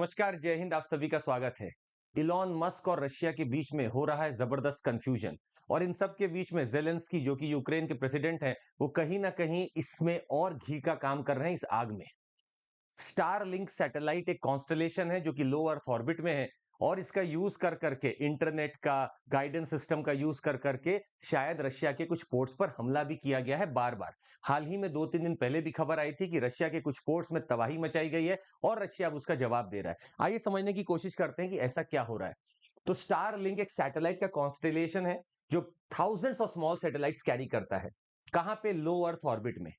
नमस्कार, जय हिंद। आप सभी का स्वागत है। इलॉन मस्क और रशिया के बीच में हो रहा है जबरदस्त कंफ्यूजन और इन सब के बीच में जेलेंस्की जो कि यूक्रेन के प्रेसिडेंट हैं, वो कहीं ना कहीं इसमें और घी का काम कर रहे हैं इस आग में। स्टार लिंक सैटेलाइट एक कॉन्स्टलेशन है जो कि लो अर्थ ऑर्बिट में है और इसका यूज कर करके इंटरनेट का गाइडेंस सिस्टम का यूज कर करके शायद रशिया के कुछ पोर्ट्स पर हमला भी किया गया है बार बार। हाल ही में 2-3 दिन पहले भी खबर आई थी कि रशिया के कुछ पोर्ट्स में तबाही मचाई गई है और रशिया अब उसका जवाब दे रहा है। आइए समझने की कोशिश करते हैं कि ऐसा क्या हो रहा है। तो स्टार लिंक एक सैटेलाइट का कॉन्स्टलेशन है जो thousands of small satellites carry करता है। कहां पे? लो अर्थ ऑर्बिट में।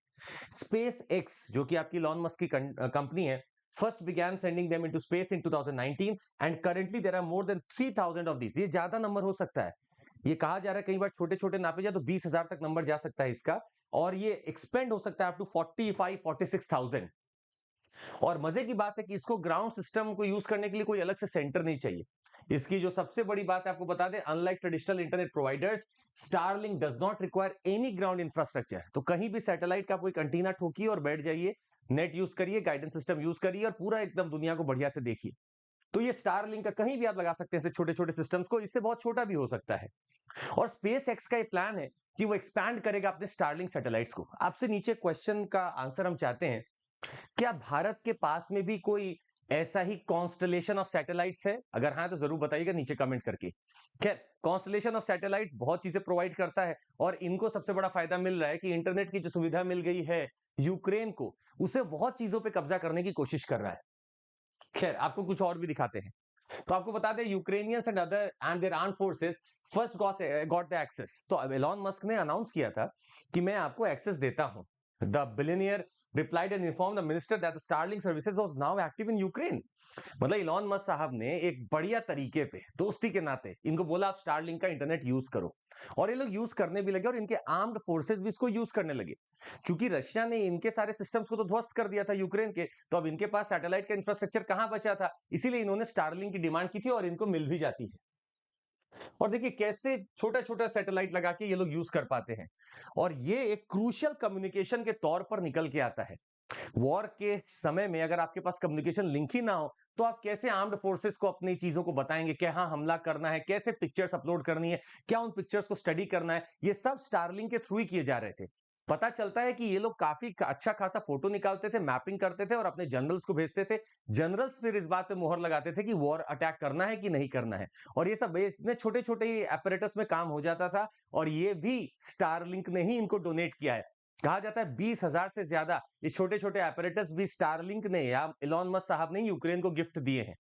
स्पेस एक्स जो कि आपकी इलॉन मस्क की कंपनी है, first began sending them into space in 2019 and currently there are more than 3000 of these। ये ज्यादा नंबर हो सकता है। ये कहा जा रहा है कई बार छोटे छोटे नापे जाए तो 20,000 तक नंबर जा सकता है इसका, और ये एक्सपेंड हो सकता है अप टू 45-46,000। और मजे की बात है कि इसको ग्राउंड सिस्टम को यूज करने के लिए कोई अलग से सेंटर नहीं चाहिए। इसकी जो सबसे बड़ी बात है आपको बता दें, unlike traditional internet providers, Starlink does not require any ground infrastructure. तो कहीं भी सैटेलाइट का कोई कंटीना ठोकिए और बैठ जाइए, नेट यूज करिए, गाइडेंस सिस्टम यूज करिए और पूरा एकदम दुनिया को बढ़िया से देखिए। तो ये स्टारलिंक का कहीं भी आप लगा सकते हैं छोटे छोटे सिस्टम्स को, इससे बहुत छोटा भी हो सकता है। और स्पेस एक्स का ये प्लान है कि वो एक्सपैंड करेगा अपने स्टारलिंक सैटेलाइट्स को। आपसे नीचे क्वेश्चन का आंसर हम चाहते हैं, क्या भारत के पास में भी कोई ऐसा ही कॉन्स्टलेशन ऑफ सैटेलाइट्स है? अगर हाँ तो जरूर बताइएगा नीचे कमेंट करके। खैर, कॉन्स्टलेशन ऑफ सैटेलाइट्स बहुत चीजें प्रोवाइड करता है और इनको सबसे बड़ा फायदा मिल रहा है कि इंटरनेट की जो सुविधा मिल गई है यूक्रेन को, उसे बहुत चीजों पे कब्जा करने की कोशिश कर रहा है। खैर, आपको कुछ और भी दिखाते हैं। तो आपको बता दें, Ukrainians and other and their armed forces first got the access. तो अब एलॉन मस्क ने अनाउंस किया था कि मैं आपको एक्सेस देता हूं। The billionaire replied and informed the minister that the Starlink services was now active in Ukraine। मतलब इलॉन मस्क साहब ने एक बढ़िया तरीके पे दोस्ती के नाते इनको बोला आप स्टारलिंक का इंटरनेट यूज करो, और ये लोग यूज करने भी लगे और इनके आर्म्ड फोर्सेस भी इसको यूज करने लगे। क्योंकि रशिया ने इनके सारे सिस्टम्स को तो ध्वस्त कर दिया था यूक्रेन के, तो अब इनके पास सैटेलाइट का इंफ्रास्ट्रक्चर कहां बचा था, इसीलिए इन्होंने स्टारलिंक की डिमांड की थी और इनको मिल भी जाती है। और देखिए कैसे छोटा छोटा सैटेलाइट लगा के ये लोग यूज कर पाते हैं, और ये एक क्रूशियल कम्युनिकेशन के तौर पर निकल के आता है। वॉर के समय में अगर आपके पास कम्युनिकेशन लिंक ही ना हो तो आप कैसे आर्म्ड फोर्सेस को अपनी चीजों को बताएंगे, क्या हमला करना है, कैसे पिक्चर्स अपलोड करनी है, क्या उन पिक्चर्स को स्टडी करना है, ये सब स्टारलिंक के थ्रू ही किए जा रहे थे। पता चलता है कि ये लोग काफी अच्छा खासा फोटो निकालते थे, मैपिंग करते थे और अपने जनरल्स को भेजते थे। जनरल्स फिर इस बात पे मोहर लगाते थे कि वॉर अटैक करना है कि नहीं करना है, और ये सब इतने छोटे छोटे एपरेटस में काम हो जाता था। और ये भी स्टारलिंक ने ही इनको डोनेट किया है। कहा जाता है 20,000 से ज्यादा ये छोटे छोटे एपरेटस भी स्टारलिंक ने या इलॉन मस्क साहब ने यूक्रेन को गिफ्ट दिए हैं।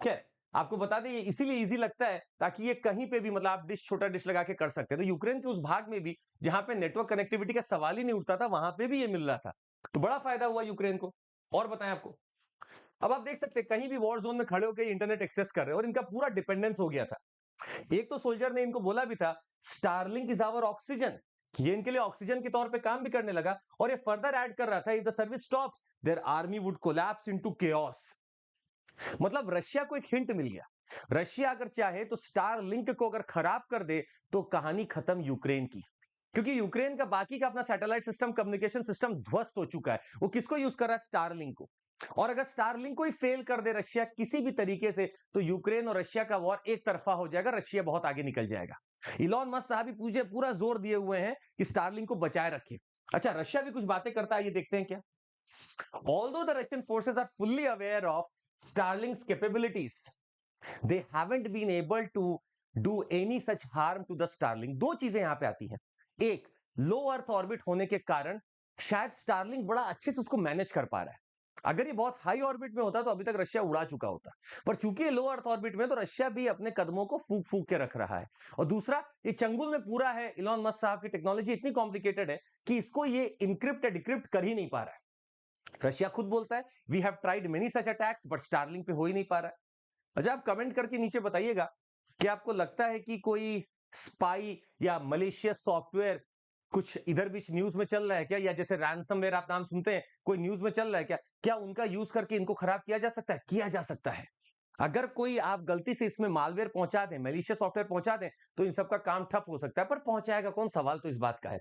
खैर, आपको बता दें ये इसीलिए इजी लगता है ताकि ये कहीं पे भी, मतलब आप डिश छोटा डिश लगा के कर सकते हैं। तो यूक्रेन के उस भाग में भी जहां पे नेटवर्क कनेक्टिविटी का सवाल ही नहीं उठता था, वहां पे भी ये मिल रहा था। तो बड़ा फायदा हुआ यूक्रेन को। और बताएं आपको, अब आप देख सकते हैं कहीं भी वॉर जोन में खड़े होकर इंटरनेट एक्सेस कर रहे हैं और इनका पूरा डिपेंडेंस हो गया था। एक तो सोल्जर ने इनको बोला भी था, स्टारलिंक इज आवर ऑक्सीजन। ये इनके लिए ऑक्सीजन के तौर पे काम भी करने लगा, और ये फर्दर ऐड कर रहा था, if the service stops there army would collapse into chaos. मतलब रशिया को एक हिंट मिल गया, रशिया अगर चाहे तो स्टार लिंक को अगर खराब कर दे तो कहानी खत्म यूक्रेन की। क्योंकि यूक्रेन का बाकी का अपना सैटेलाइट सिस्टम, कम्युनिकेशन सिस्टम ध्वस्त हो चुका है। वो किसको यूज कर रहा है? स्टारलिंक को। और अगर स्टारलिंक को ही फेल कर दे रशिया किसी भी तरीके से, तो यूक्रेन और रशिया का वॉर एक तरफा हो जाएगा, रशिया बहुत आगे निकल जाएगा। इलॉन मस्क साहब भी पूछे पूरा जोर दिए हुए हैं कि स्टारलिंक को बचाए रखे। अच्छा, रशिया भी कुछ बातें करता है, ये देखते हैं क्या। Although the Russian forces are fully aware of Starlink's capabilities, they haven't been able to do any such harm to the Starlink। दो चीजें यहां पे आती हैं। एक, लो अर्थ ऑर्बिट होने के कारण शायद स्टारलिंक बड़ा अच्छे से उसको मैनेज कर पा रहा है। अगर ये बहुत हाई ऑर्बिट में होता तो अभी तक रशिया उड़ा चुका होता, पर चूंकि ये लो अर्थ ऑर्बिट में, तो रशिया भी अपने कदमों को फूक फूक के रख रहा है। और दूसरा, ये चंगुल में पूरा है। इलॉन मस्क साहब की टेक्नोलॉजी इतनी कॉम्प्लिकेटेड है कि इसको ये इनक्रिप्ट या डिक्रिप्ट कर ही नहीं पा रहा है। रशिया खुद बोलता है we have tried many such attacks but Starlink पे हो ही नहीं पा रहा है। अच्छा, आप कमेंट करके नीचे बताइएगा कि आपको लगता है कि कोई स्पाई या मलेशियस सॉफ्टवेयर कुछ इधर बीच न्यूज में चल रहा है क्या, या जैसे रैंसमवेयर आप नाम सुनते हैं, कोई न्यूज में चल रहा है क्या? क्या उनका यूज करके इनको खराब किया जा सकता है? किया जा सकता है। अगर कोई आप गलती से इसमें मालवेयर पहुंचा दें, मलेशियस सॉफ्टवेयर पहुंचा दें, तो इन सबका काम ठप हो सकता है। पर पहुंचाएगा कौन, सवाल तो इस बात का है।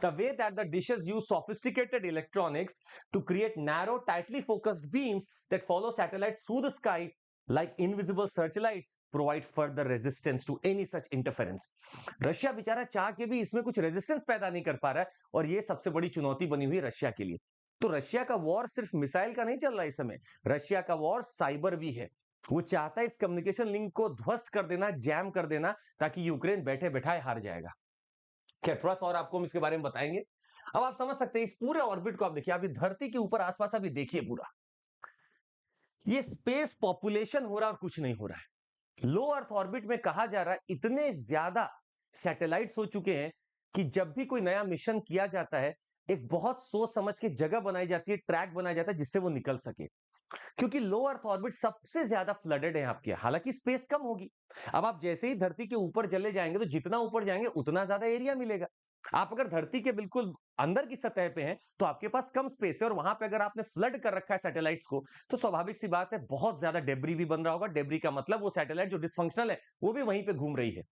The way that the dishes use sophisticated electronics to create narrow, tightly focused beams that follow satellites through the sky like invisible searchlights provide further resistance to any such interference. Russia बेचारा चाह के भी इसमें कुछ resistance पैदा नहीं कर पा रहा है और ये सबसे बड़ी चुनौती बनी हुई रशिया के लिए। तो रशिया का वॉर सिर्फ मिसाइल का नहीं चल रहा इस समय, रशिया का वॉर साइबर भी है। वो चाहता है इस कम्युनिकेशन लिंक को ध्वस्त कर देना, जैम कर देना, ताकि यूक्रेन बैठे बैठाए हार जाएगा। क्या थोड़ा सा और आपको हम इसके बारे में बताएंगे। अब आप समझ सकते हैं इस पूरे ऑर्बिट को, आप देखिए, अभी धरती के ऊपर आसपास अभी देखिए पूरा ये स्पेस पॉपुलेशन हो रहा है और कुछ नहीं हो रहा है। लो अर्थ ऑर्बिट में कहा जा रहा है इतने ज्यादा सैटेलाइट्स हो चुके हैं कि जब भी कोई नया मिशन किया जाता है, एक बहुत सोच समझ के जगह बनाई जाती है, ट्रैक बनाया जाता है जिससे वो निकल सके, क्योंकि लो अर्थ ऑर्बिट सबसे ज्यादा फ्लडेड है आपके। हालांकि स्पेस कम होगी, अब आप जैसे ही धरती के ऊपर चले जाएंगे तो जितना ऊपर जाएंगे उतना ज्यादा एरिया मिलेगा। आप अगर धरती के बिल्कुल अंदर की सतह पे हैं तो आपके पास कम स्पेस है, और वहां पे अगर आपने फ्लड कर रखा है सैटेलाइट्स को, तो स्वाभाविक सी बात है बहुत ज्यादा डेब्री भी बन रहा होगा। डेब्री का मतलब वो सैटेलाइट जो डिसफंक्शनल है वो भी वहीं पे घूम रही है।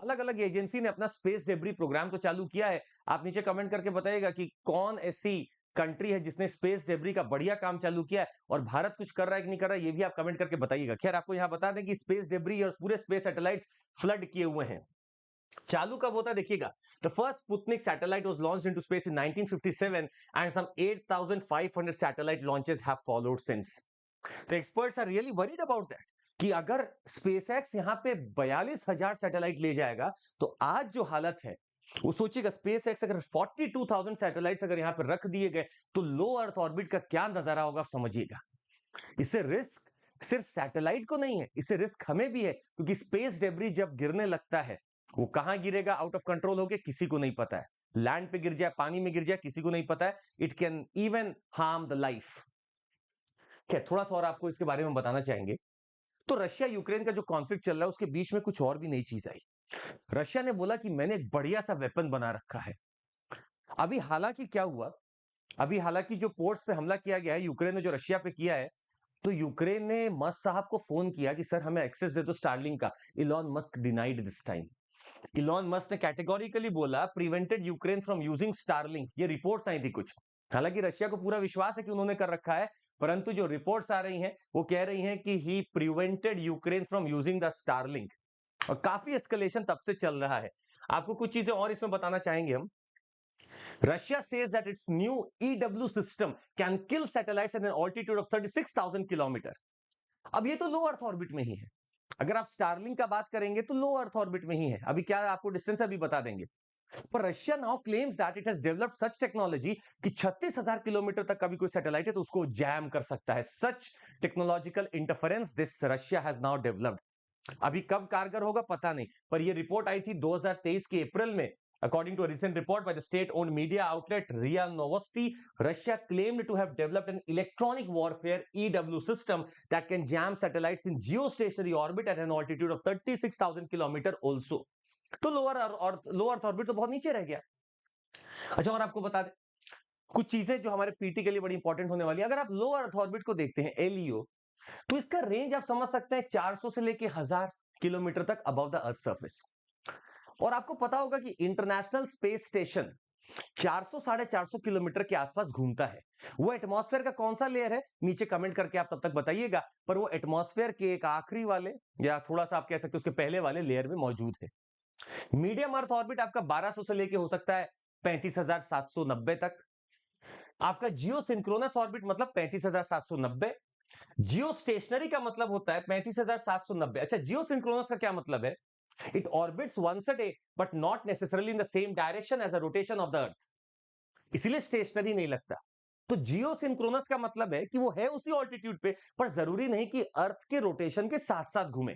अलग अलग एजेंसी ने अपना स्पेस डेब्री प्रोग्राम तो चालू किया है। आप नीचे कमेंट करके बताइएगा कि कौन ऐसी कंट्री है जिसने स्पेस डेब्री का बढ़िया काम चालू किया है, और भारत कुछ कर रहा है कि नहीं कर रहा है, ये भी आप कमेंट करके बताइएगा। खैर, आपको यहां बता दें कि स्पेस डेब्री और पूरे स्पेस सैटेलाइट्स फ्लड किए हुए हैं। चालू कब होता है देखिएगा। The first Sputnik satellite was launched into space in 1957 and some 8500 satellite launches have followed since. The experts are really worried about that कि अगर स्पेसएक्स यहां पे 42,000 सैटेलाइट ले जाएगा तो आज जो हालत है वो सोचिएगा। स्पेस एक्स अगर 42,000 सैटेलाइट्स अगर यहां पर रख दिए गए तो लो अर्थ ऑर्बिट का क्या नजारा होगा, आप समझिएगा। इससे रिस्क सिर्फ सैटेलाइट को नहीं है, इससे रिस्क हमें भी है, क्योंकि स्पेस डेब्री जब गिरने लगता है वो कहां गिरेगा, आउट ऑफ कंट्रोल होके, किसी को नहीं पता है। लैंड पे गिर जाए, पानी में गिर जाए, किसी को नहीं पता है। It can even harm the life. क्या थोड़ा सा और आपको इसके बारे में बताना चाहेंगे। तो रशिया यूक्रेन का जो कॉन्फ्लिक्ट चल रहा है उसके बीच में कुछ और भी नई चीज आई। रशिया ने बोला कि मैंने एक बढ़िया सा वेपन बना रखा है। अभी हालांकि क्या हुआ, अभी हालांकि जो पोर्ट्स पे हमला किया गया है यूक्रेन ने, जो रशिया पे किया है, तो यूक्रेन ने मस्क साहब को फोन किया कि सर हमें एक्सेस दे दो स्टारलिंक का। Elon Musk denied this time. Elon Musk ने कैटेगोरिकली बोला prevented Ukraine from using Starlink. ये रिपोर्ट्स आई थी कुछ। हालांकि रशिया को पूरा विश्वास है कि उन्होंने कर रखा है, परंतु जो रिपोर्ट्स आ रही हैं वो कह रही हैं कि he prevented Ukraine from using the Starlink. और काफी एस्केलेशन तब से चल रहा है। आपको कुछ चीजें और इसमें बताना चाहेंगे हम। Russia says that its new EW system can kill satellites at an altitude of 36,000 kilometre. अब ये तो लो अर्थ ऑर्बिट में ही है। अगर आप स्टारलिंक का बात करेंगे तो लो अर्थ ऑर्बिट में ही है। अभी क्या आपको डिस्टेंस अभी बता देंगे। पर Russia now claims that it has developed such technology कि 36,000 किलोमीटर तक का भी कोई सैटेलाइट है तो उसको जैम कर सकता है। Such technological interference this Russia has now developed. अभी कब कारगर होगा पता नहीं, पर ये रिपोर्ट आई थी 2023 के अप्रैल में। According to a recent report by the state-owned media outlet RIA Novosti, Russia claimed to have developed an electronic warfare EW system that can jam satellites in geostationary orbit at an altitude of 36,000 kilometre also. तो lower orbit तो बहुत नीचे रह गया। अच्छा, और आपको बता दें कुछ चीजें जो हमारे पीटी के लिए बड़ी इंपॉर्टेंट होने वाली है। अगर आप लो अर्थ ऑर्बिट को देखते हैं एलईओ, तो इसका रेंज आप समझ सकते हैं 400 से लेके 1000 किलोमीटर तक अबव द अर्थ सरफेस। और आपको पता होगा कि इंटरनेशनल स्पेस स्टेशन 400-450 किलोमीटर के आसपास घूमता है। वो एटमॉस्फेयर का कौन सा लेयर है, नीचे कमेंट करके आप तब तक बताइएगा। पर वो एटमॉस्फेयर के एक आखिरी वाले, या थोड़ा सा आप कह सकते हैं उसके पहले वाले लेयर में मौजूद है। मीडियम अर्थ ऑर्बिट आपका 1200 से लेके हो सकता है 35,790 तक। आपका जियो सिंक्रोनस ऑर्बिट मतलब 35,790। जियो स्टेशनरी का मतलब होता है 35,790। अच्छा, जियो सिंक्रोनस का क्या मतलब है? It orbits once a day, but not necessarily in the same direction as the rotation of the Earth. इसीलिए स्टेशनरी नहीं लगता। तो जियो सिंक्रोनस का मतलब है कि वो है उसी ऑल्टीट्यूड पे, पर जरूरी नहीं कि अर्थ के रोटेशन के साथ साथ घूमे।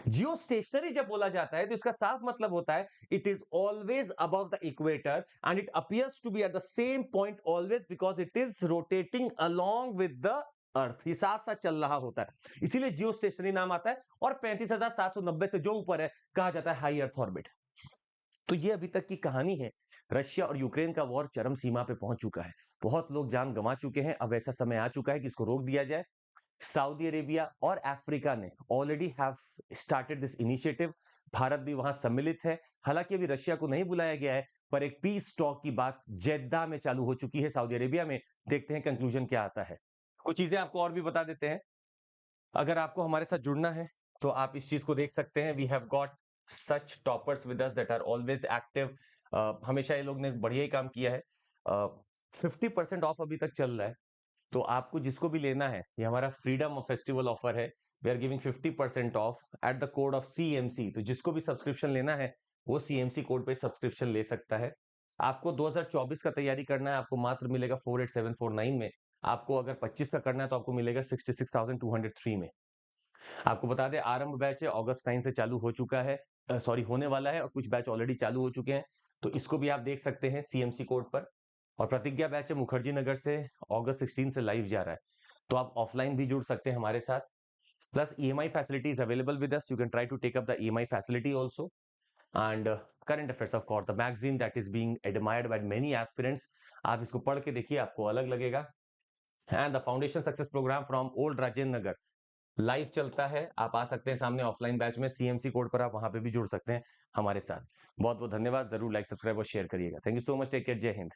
जियो स्टेशनरी जब बोला जाता है तो इसका साफ मतलब होता है it is always above the equator and it appears to be at the same point always because it is rotating along with the earth. ये साथ साथ चल रहा होता है, इसीलिए जियो स्टेशनरी नाम आता है। और 35,790 से जो ऊपर है कहा जाता है हाई अर्थ ऑर्बिट। तो ये अभी तक की कहानी है। रशिया और यूक्रेन का वॉर चरम सीमा पे पहुंच चुका है। बहुत लोग जान गंवा चुके हैं। अब ऐसा समय आ चुका है कि इसको रोक दिया जाए। सऊदी अरेबिया और अफ्रीका ने already have started this initiative. Bharat भी वहां सम्मिलित है। हालांकि अभी रशिया को नहीं बुलाया गया है, पर एक पीस टॉक की बात जेद्दा में चालू हो चुकी है सऊदी अरेबिया में। देखते हैं कंक्लूजन क्या आता है। कुछ चीजें आपको और भी बता देते हैं। अगर आपको हमारे साथ जुड़ना है तो आप इस चीज को देख सकते हैं। We have got such toppers with us that are always active. हमेशा ये लोग ने बढ़िया ही काम किया है। 50% ऑफ अभी तक चल रहा है, तो आपको जिसको भी लेना है, ये हमारा फ्रीडम फेस्टिवल ऑफर है। We are giving 50% off at the code of CMC. तो जिसको भी सब्सक्रिप्शन लेना है वो सीएमसी कोड पे सब्सक्रिप्शन ले सकता है। आपको 2024 का तैयारी करना है, आपको मात्र मिलेगा 48749 में। आपको अगर 25 का करना है तो आपको मिलेगा 66,203 में। आपको बता दें, आरंभ बैच है अगस्त 9 से चालू हो चुका है, सॉरी होने वाला है, और कुछ बैच ऑलरेडी चालू हो चुके हैं। तो इसको भी आप देख सकते हैं सीएमसी कोड पर। और प्रतिज्ञा बैच है मुखर्जी नगर से, अगस्त 16 से लाइव जा रहा है। तो आप ऑफलाइन भी जुड़ सकते हैं हमारे साथ। Plus EMI facility is available with us. You can try to take up the EMI facility also. And current affairs of course, the magazine that is being admired by many aspirants. आप इसको पढ़ के देखिए, आपको अलग लगेगा। And the foundation success programme from old Rajendra Nagar live चलता है। आप आ सकते हैं सामने ऑफलाइन बैच में, सीएमसी कोड पर आप वहां पे भी जुड़ सकते हैं हमारे साथ। बहुत बहुत धन्यवाद। जरूर लाइक, सब्सक्राइब और शेयर करिएगा। Thank you so much. Take care. जय हिंद।